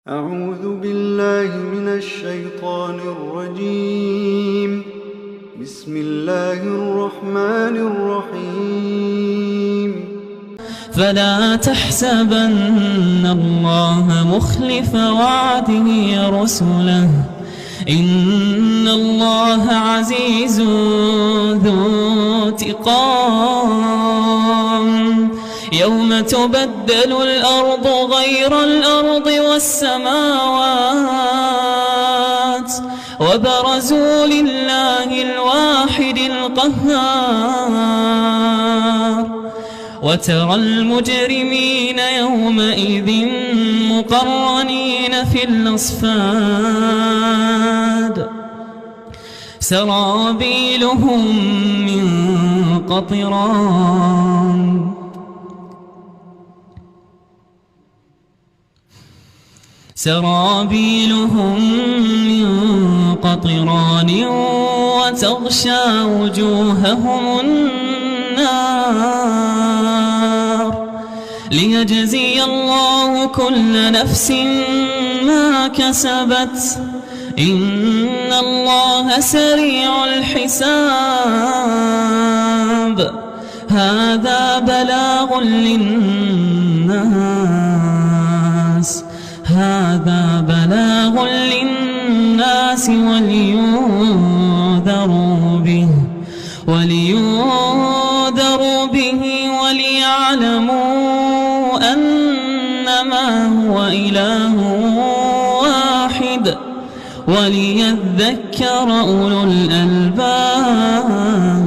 أعوذ بالله من الشيطان الرجيم. بسم الله الرحمن الرحيم. فلا تحسبن الله مخلف وعده رسله، إن الله عزيز ذو انتقام. يوم تبدل الأرض غير الأرض والسماوات وبرزوا لله الواحد القهار. وترى المجرمين يومئذ مقرنين في الأصفاد، سرابيلهم من قطران وتغشى وجوههم النار، ليجزي الله كل نفس ما كسبت، إن الله سريع الحساب. هذا بلاغ للناس ولينذروا به وليعلموا أنما هو إله واحد وليذكر أولو الألباب.